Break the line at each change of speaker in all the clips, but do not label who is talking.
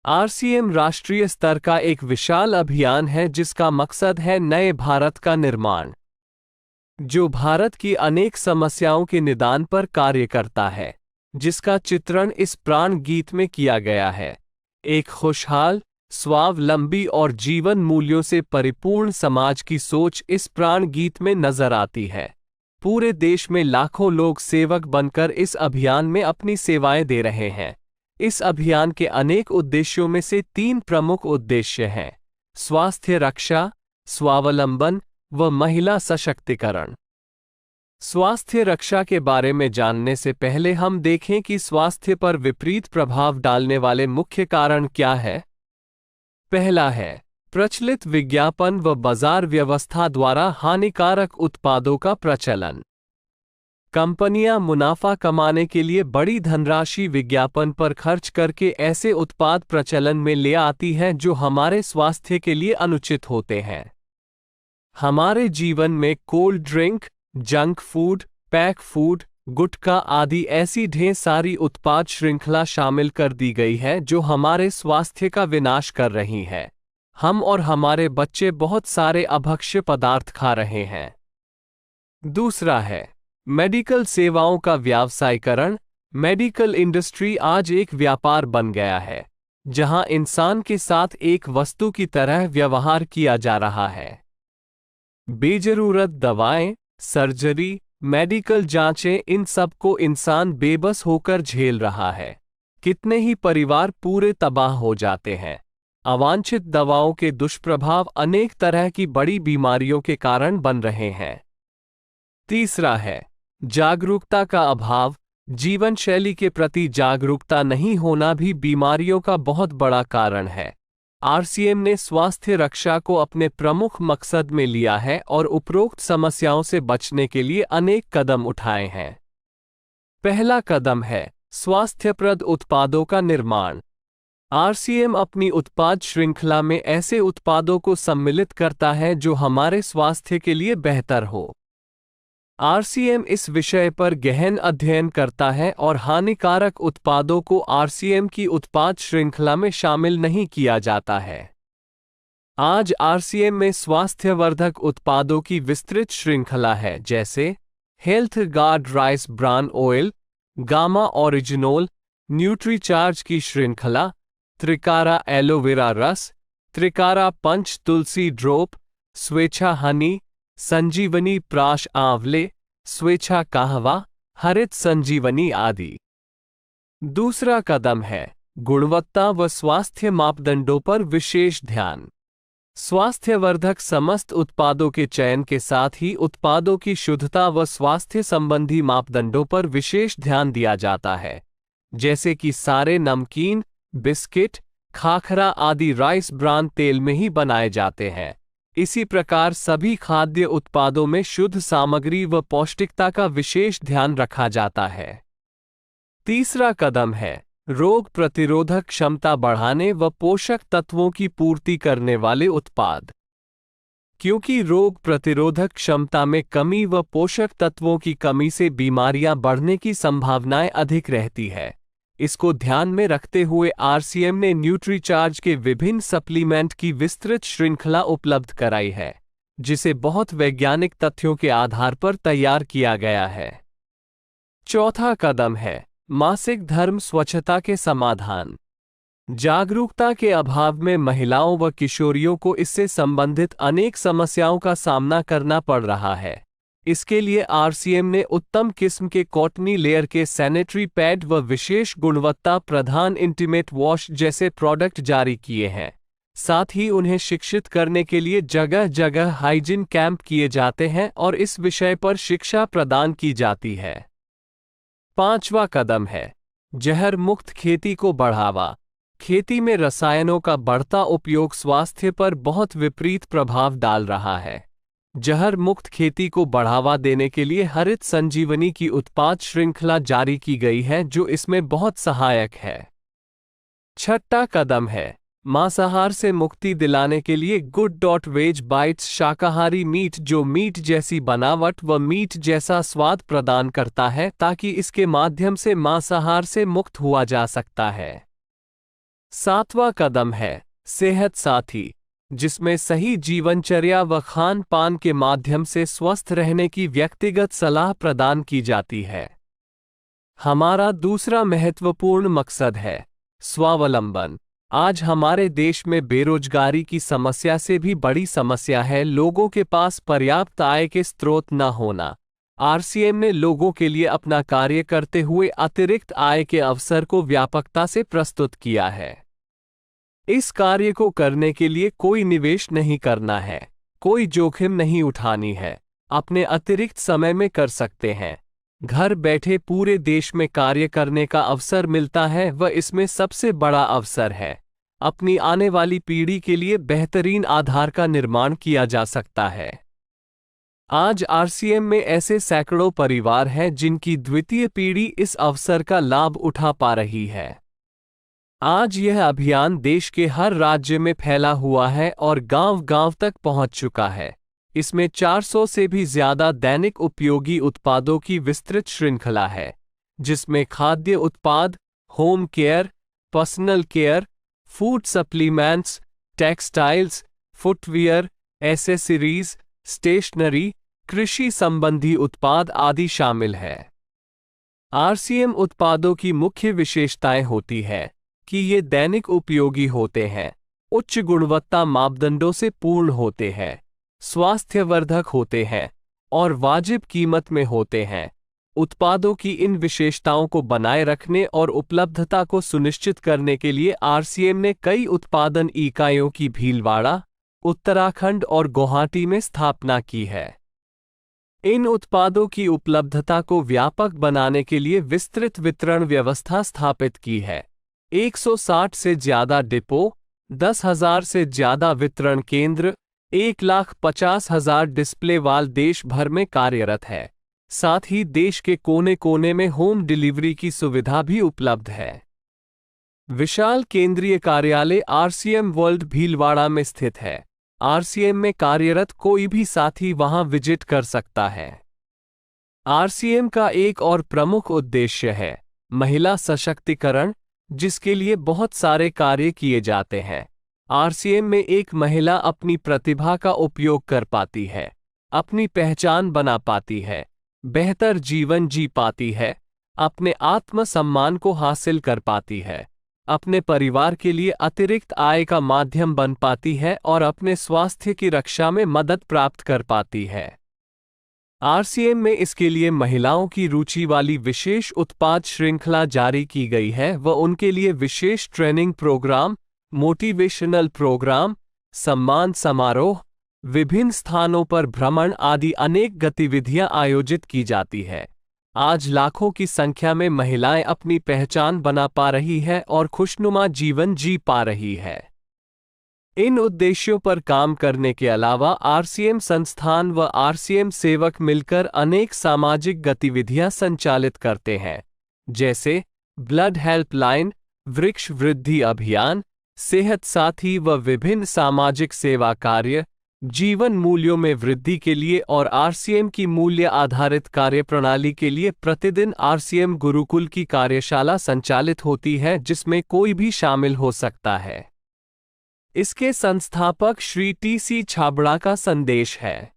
RCM राष्ट्रीय स्तर का एक विशाल अभियान है जिसका मकसद है नए भारत का निर्माण, जो भारत की अनेक समस्याओं के निदान पर कार्य करता है, जिसका चित्रण इस प्राण गीत में किया गया है। एक खुशहाल, स्वावलंबी और जीवन मूल्यों से परिपूर्ण समाज की सोच इस प्राण गीत में नजर आती है। पूरे देश में लाखों लोग सेवक बनकर इस अभियान में अपनी सेवाएं दे रहे हैं। इस अभियान के अनेक उद्देश्यों में से 3 प्रमुख उद्देश्य हैं: स्वास्थ्य रक्षा, स्वावलंबन व महिला सशक्तिकरण। स्वास्थ्य रक्षा के बारे में जानने से पहले हम देखें कि स्वास्थ्य पर विपरीत प्रभाव डालने वाले मुख्य कारण क्या है। पहला है प्रचलित विज्ञापन व बाजार व्यवस्था द्वारा हानिकारक उत्पादों का प्रचलन। कंपनियां मुनाफा कमाने के लिए बड़ी धनराशि विज्ञापन पर खर्च करके ऐसे उत्पाद प्रचलन में ले आती हैं जो हमारे स्वास्थ्य के लिए अनुचित होते हैं। हमारे जीवन में cold drink, junk food, pack food, गुटखा आदि ऐसी ढेर सारी उत्पाद श्रृंखला शामिल कर दी गई है जो हमारे स्वास्थ्य का विनाश कर रही है। हम और हमारे बच्चे बहुत सारे अभक्ष्य पदार्थ खा रहे हैं। दूसरा है मेडिकल सेवाओं का व्यावसायीकरण। मेडिकल इंडस्ट्री आज एक व्यापार बन गया है, जहां इंसान के साथ एक वस्तु की तरह व्यवहार किया जा रहा है। बेजरूरत दवाएं, सर्जरी, मेडिकल जांचें, इन सब को इंसान बेबस होकर झेल रहा है। कितने ही परिवार पूरे तबाह हो जाते हैं। अवांछित दवाओं के दुष्प्रभाव अनेक तरह की बड़ी बीमारियों के कारण बन रहे हैं। तीसरा है जागरूकता का अभाव। जीवन शैली के प्रति जागरूकता नहीं होना भी बीमारियों का बहुत बड़ा कारण है। आरसीएम ने स्वास्थ्य रक्षा को अपने प्रमुख मकसद में लिया है और उपरोक्त समस्याओं से बचने के लिए अनेक कदम उठाए हैं। पहला कदम है स्वास्थ्यप्रद उत्पादों का निर्माण। आरसीएम अपनी उत्पाद श्रृंखला में ऐसे उत्पादों को सम्मिलित करता है जो हमारे स्वास्थ्य के लिए बेहतर हो। आरसीएम इस विषय पर गहन अध्ययन करता है और हानिकारक उत्पादों को आरसीएम की उत्पाद श्रृंखला में शामिल नहीं किया जाता है। आज आरसीएम में स्वास्थ्यवर्धक उत्पादों की विस्तृत श्रृंखला है, जैसे health guard rice bran oil, gamma oryzanol, nutricharge की श्रृंखला, त्रिकारा एलोवेरा रस, त्रिकारा पंच तुलसी ड्रॉप, स्वेच्छा हनी, संजीवनी प्राश आंवले, स्वेच्छा कहवा, हरित संजीवनी आदि। दूसरा कदम है गुणवत्ता व स्वास्थ्य मापदंडों पर विशेष ध्यान। स्वास्थ्यवर्धक समस्त उत्पादों के चयन के साथ ही उत्पादों की शुद्धता व स्वास्थ्य संबंधी मापदंडों पर विशेष ध्यान दिया जाता है, जैसे कि सारे नमकीन, बिस्किट, खाखरा आदि राइस ब्रान तेल में ही बनाए जाते हैं। इसी प्रकार सभी खाद्य उत्पादों में शुद्ध सामग्री व पौष्टिकता का विशेष ध्यान रखा जाता है। तीसरा कदम है रोग प्रतिरोधक क्षमता बढ़ाने व पोषक तत्वों की पूर्ति करने वाले उत्पाद। क्योंकि रोग प्रतिरोधक क्षमता में कमी व पोषक तत्वों की कमी से बीमारियां बढ़ने की संभावनाएं अधिक रहती है, इसको ध्यान में रखते हुए आरसीएम ने न्यूट्रीचार्ज के विभिन्न सप्लीमेंट की विस्तृत श्रृंखला उपलब्ध कराई है, जिसे बहुत वैज्ञानिक तथ्यों के आधार पर तैयार किया गया है। चौथा कदम है मासिक धर्म स्वच्छता के समाधान। जागरूकता के अभाव में महिलाओं व किशोरियों को इससे संबंधित अनेक समस्याओं का सामना करना पड़ रहा है। इसके लिए आरसीएम ने उत्तम किस्म के कॉटनी लेयर के सैनिटरी पैड व विशेष गुणवत्ता प्रधान इंटीमेट वॉश जैसे प्रोडक्ट जारी किए हैं। साथ ही उन्हें शिक्षित करने के लिए जगह जगह हाइजीन कैंप किए जाते हैं और इस विषय पर शिक्षा प्रदान की जाती है। पांचवा कदम है जहर मुक्त खेती को बढ़ावा। खेती में रसायनों का बढ़ता उपयोग स्वास्थ्य पर बहुत विपरीत प्रभाव डाल रहा है। जहर मुक्त खेती को बढ़ावा देने के लिए हरित संजीवनी की उत्पाद श्रृंखला जारी की गई है, जो इसमें बहुत सहायक है। छठा कदम है मांसाहार से मुक्ति दिलाने के लिए गुड.वेज बाइट्स शाकाहारी मीट, जो मीट जैसी बनावट व मीट जैसा स्वाद प्रदान करता है, ताकि इसके माध्यम से मांसाहार से मुक्त हुआ जा सकता है। 7वां कदम है सेहत साथी, जिसमें सही जीवनचर्या व खान पान के माध्यम से स्वस्थ रहने की व्यक्तिगत सलाह प्रदान की जाती है। हमारा दूसरा महत्वपूर्ण मकसद है स्वावलंबन। आज हमारे देश में बेरोजगारी की समस्या से भी बड़ी समस्या है लोगों के पास पर्याप्त आय के स्रोत न होना। आरसीएम ने लोगों के लिए अपना कार्य करते हुए अतिरिक्त आय के अवसर को व्यापकता से प्रस्तुत किया है। इस कार्य को करने के लिए कोई निवेश नहीं करना है, कोई जोखिम नहीं उठानी है, अपने अतिरिक्त समय में कर सकते हैं। घर बैठे पूरे देश में कार्य करने का अवसर मिलता है व इसमें सबसे बड़ा अवसर है अपनी आने वाली पीढ़ी के लिए बेहतरीन आधार का निर्माण किया जा सकता है। आज आरसीएम में ऐसे सैकड़ों परिवार हैं जिनकी द्वितीय पीढ़ी इस अवसर का लाभ उठा पा रही है। आज यह अभियान देश के हर राज्य में फैला हुआ है और गांव-गांव तक पहुंच चुका है। इसमें 400 से भी ज्यादा दैनिक उपयोगी उत्पादों की विस्तृत श्रृंखला है, जिसमें खाद्य उत्पाद, home care, personal care, food supplements, textiles, footwear, accessories, stationery, कृषि संबंधी उत्पाद आदि शामिल है। आरसीएम उत्पादों की मुख्य विशेषताएं होती है कि ये दैनिक उपयोगी होते हैं, उच्च गुणवत्ता मापदंडों से पूर्ण होते हैं, स्वास्थ्यवर्धक होते हैं और वाजिब कीमत में होते हैं। उत्पादों की इन विशेषताओं को बनाए रखने और उपलब्धता को सुनिश्चित करने के लिए आरसीएम ने कई उत्पादन इकाइयों की भीलवाड़ा, उत्तराखंड और गुवाहाटी में स्थापना की है। इन उत्पादों की उपलब्धता को व्यापक बनाने के लिए विस्तृत वितरण व्यवस्था स्थापित की है। 160 से ज्यादा डिपो, 10,000 से ज्यादा वितरण केंद्र, 1,50,000 डिस्प्ले वाल देश भर में कार्यरत है। साथ ही देश के कोने कोने में होम डिलीवरी की सुविधा भी उपलब्ध है। विशाल केंद्रीय कार्यालय आरसीएम वर्ल्ड भीलवाड़ा में स्थित है। आरसीएम में कार्यरत कोई भी साथी वहां विजिट कर सकता है। आरसीएम का एक और प्रमुख उद्देश्य है महिला सशक्तिकरण, जिसके लिए बहुत सारे कार्य किए जाते हैं। आरसीएम में एक महिला अपनी प्रतिभा का उपयोग कर पाती है, अपनी पहचान बना पाती है, बेहतर जीवन जी पाती है, अपने आत्मसम्मान को हासिल कर पाती है, अपने परिवार के लिए अतिरिक्त आय का माध्यम बन पाती है और अपने स्वास्थ्य की रक्षा में मदद प्राप्त कर पाती है। आरसीएम में इसके लिए महिलाओं की रुचि वाली विशेष उत्पाद श्रृंखला जारी की गई है व उनके लिए विशेष ट्रेनिंग प्रोग्राम, मोटिवेशनल प्रोग्राम, सम्मान समारोह, विभिन्न स्थानों पर भ्रमण आदि अनेक गतिविधियां आयोजित की जाती है। आज लाखों की संख्या में महिलाएं अपनी पहचान बना पा रही है और खुशनुमा जीवन जी पा रही है। इन उद्देश्यों पर काम करने के अलावा आरसीएम संस्थान व आरसीएम सेवक मिलकर अनेक सामाजिक गतिविधियां संचालित करते हैं, जैसे ब्लड हेल्पलाइन, वृक्ष वृद्धि अभियान, सेहत साथी व विभिन्न सामाजिक सेवा कार्य, जीवन मूल्यों में वृद्धि के लिए और आरसीएम की मूल्य आधारित कार्यप्रणाली के लिए प्रतिदिन आरसीएम गुरुकुल की कार्यशाला संचालित होती है, जिसमें कोई भी शामिल हो सकता है। इसके संस्थापक श्री टी.सी. छाबड़ा का संदेश है।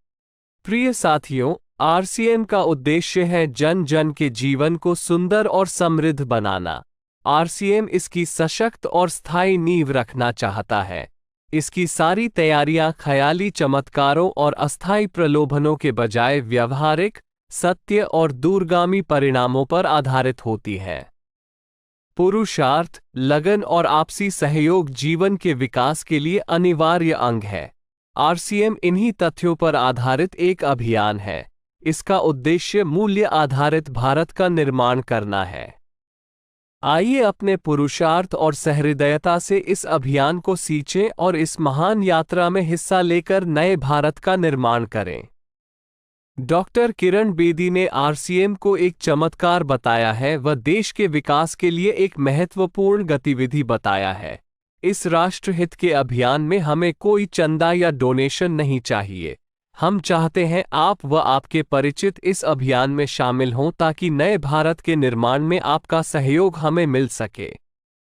प्रिय साथियों, आरसीएम का उद्देश्य है जन जन के जीवन को सुंदर और समृद्ध बनाना। आरसीएम इसकी सशक्त और स्थायी नींव रखना चाहता है। इसकी सारी तैयारियां ख्याली चमत्कारों और अस्थायी प्रलोभनों के बजाय व्यवहारिक, सत्य और दूरगामी परिणामों पर आधारित होती है। पुरुषार्थ, लगन और आपसी सहयोग जीवन के विकास के लिए अनिवार्य अंग है। आरसीएम इन्हीं तथ्यों पर आधारित एक अभियान है। इसका उद्देश्य मूल्य आधारित भारत का निर्माण करना है। आइए अपने पुरुषार्थ और सहृदयता से इस अभियान को सींचें और इस महान यात्रा में हिस्सा लेकर नए भारत का निर्माण करें। डॉक्टर किरण बेदी ने आरसीएम को एक चमत्कार बताया है व देश के विकास के लिए एक महत्वपूर्ण गतिविधि बताया है। इस राष्ट्रहित के अभियान में हमें कोई चंदा या डोनेशन नहीं चाहिए। हम चाहते हैं आप व आपके परिचित इस अभियान में शामिल हों ताकि नए भारत के निर्माण में आपका सहयोग हमें मिल सके।